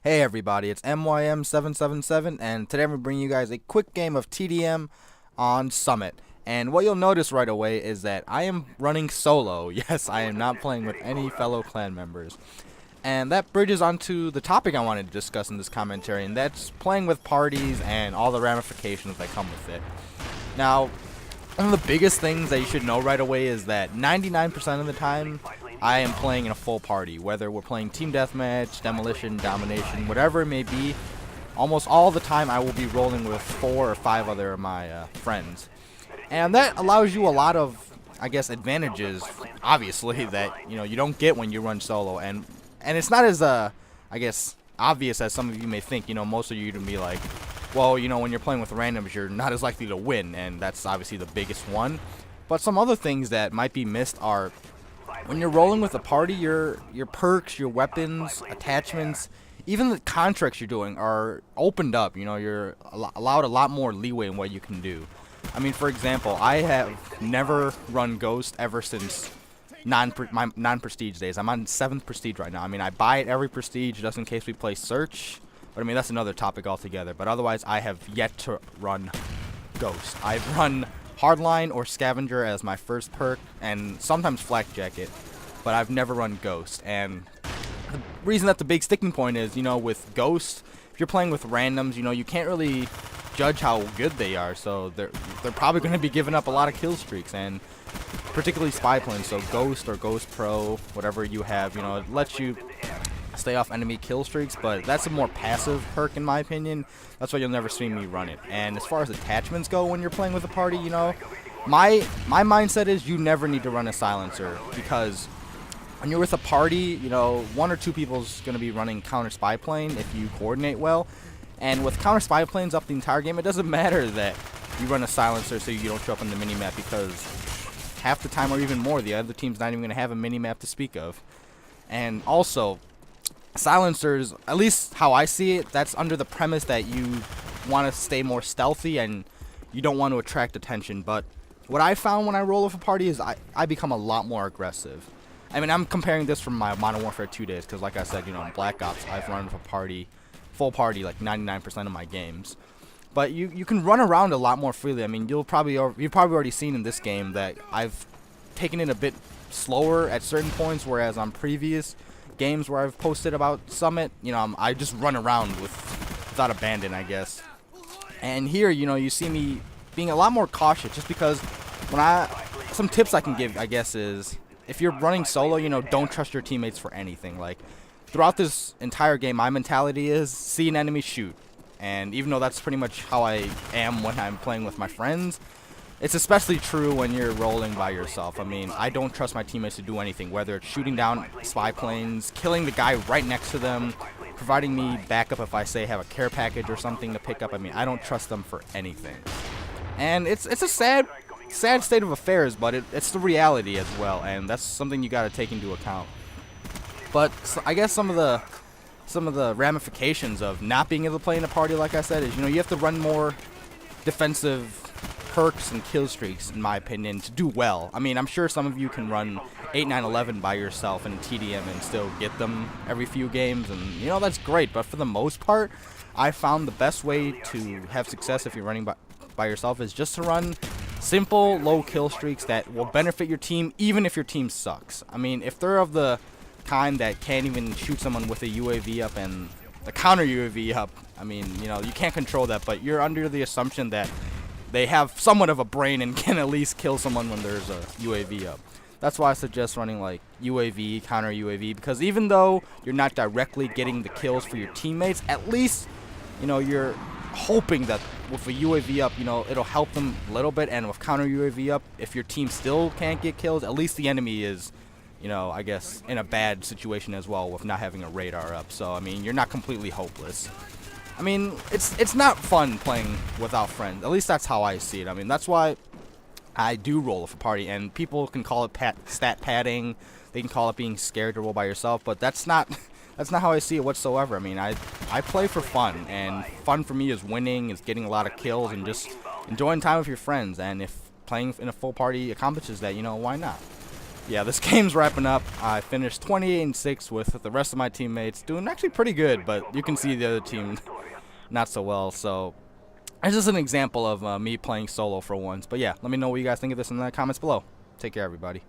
Hey everybody, it's MYM777, and today I'm going to bring you guys a quick game of TDM on Summit. And what you'll notice right away is that I am running solo. Yes, I am not playing with any fellow clan members. And that bridges onto the topic I wanted to discuss in this commentary, and that's playing with parties and all the ramifications that come with it. Now, one of the biggest things that you should know right away is that 99% of the time, I am playing in a full party, whether we're playing team deathmatch, demolition, domination, whatever it may be. Almost all the time I will be rolling with 4 or 5 other of my friends. And that allows you a lot of, I guess, advantages, obviously, that you don't get when you run solo. And it's not as, I guess, obvious as some of you may think. Most of you to be like, well, when you're playing with randoms, you're not as likely to win, and that's obviously the biggest one. But some other things that might be missed are, when you're rolling with a party, your perks, your weapons, attachments, even the contracts you're doing are opened up. You're allowed a lot more leeway in what you can do. I mean, for example, I have never run Ghost ever since my non-prestige days. I'm on 7th prestige right now. I mean, I buy it every prestige just in case we play search. But I mean, that's another topic altogether. But otherwise, I have yet to run Ghost. I've run Hardline or Scavenger as my first perk, and sometimes Flak Jacket, but I've never run Ghost. And the reason that's a big sticking point is, with Ghost, if you're playing with randoms, you can't really judge how good they are, so they're probably going to be giving up a lot of kill streaks, and particularly spy planes. So Ghost or Ghost Pro, whatever you have, it lets you stay off enemy kill streaks, but that's a more passive perk in my opinion. That's why you'll never see me run it. And as far as attachments go, when you're playing with a party, my mindset is you never need to run a silencer, because when you're with a party, 1 or 2 people's going to be running counter spy plane if you coordinate well. And with counter spy planes up the entire game, it doesn't matter that you run a silencer so you don't show up on the minimap, because half the time or even more, the other team's not even going to have a minimap to speak of. And also, silencers, at least how I see it, that's under the premise that you want to stay more stealthy and you don't want to attract attention. But what I found when I roll with a party is I become a lot more aggressive. I mean, I'm comparing this from my Modern Warfare 2 days, because like I said, in Black Ops, I've run with a party, full party, like 99% of my games. But you can run around a lot more freely. I mean, you've probably already seen in this game that I've taken it a bit slower at certain points, whereas on previous games where I've posted about Summit, I just run around without abandon, I guess. And here, you see me being a lot more cautious, just because some tips I can give, I guess, is if you're running solo, don't trust your teammates for anything. Like, throughout this entire game, my mentality is see an enemy, shoot. And even though that's pretty much how I am when I'm playing with my friends, it's especially true when you're rolling by yourself. I mean, I don't trust my teammates to do anything, whether it's shooting down spy planes, killing the guy right next to them, providing me backup if I say have a care package or something to pick up. I mean, I don't trust them for anything. And it's a sad state of affairs, but it's the reality as well, and that's something you got to take into account. But I guess some of the ramifications of not being able to play in a party, like I said, is you have to run more defensive perks and kill streaks, in my opinion, to do well. I mean, I'm sure some of you can run 8, 9, 11 by yourself in TDM and still get them every few games, and that's great. But for the most part, I found the best way to have success if you're running by yourself is just to run simple, low kill streaks that will benefit your team, even if your team sucks. I mean, if they're of the kind that can't even shoot someone with a UAV up and the counter UAV up, I mean, you can't control that, but you're under the assumption that they have somewhat of a brain and can at least kill someone when there's a UAV up. That's why I suggest running like UAV, counter UAV, because even though you're not directly getting the kills for your teammates, at least you're hoping that with a UAV up, it'll help them a little bit, and with counter UAV up, if your team still can't get kills, at least the enemy is, I guess, in a bad situation as well with not having a radar up. So I mean, you're not completely hopeless. I mean, it's not fun playing without friends. At least that's how I see it. I mean, that's why I do roll with a party, and people can call it stat padding. They can call it being scared to roll by yourself, but that's not how I see it whatsoever. I mean, I play for fun, and fun for me is winning, is getting a lot of kills, and just enjoying time with your friends. And if playing in a full party accomplishes that, why not? yeah, this game's wrapping up. I finished 28-6 with the rest of my teammates, doing actually pretty good, but you can see the other team not so well. So it's just an example of me playing solo for once. But yeah, let me know what you guys think of this in the comments below. Take care, everybody.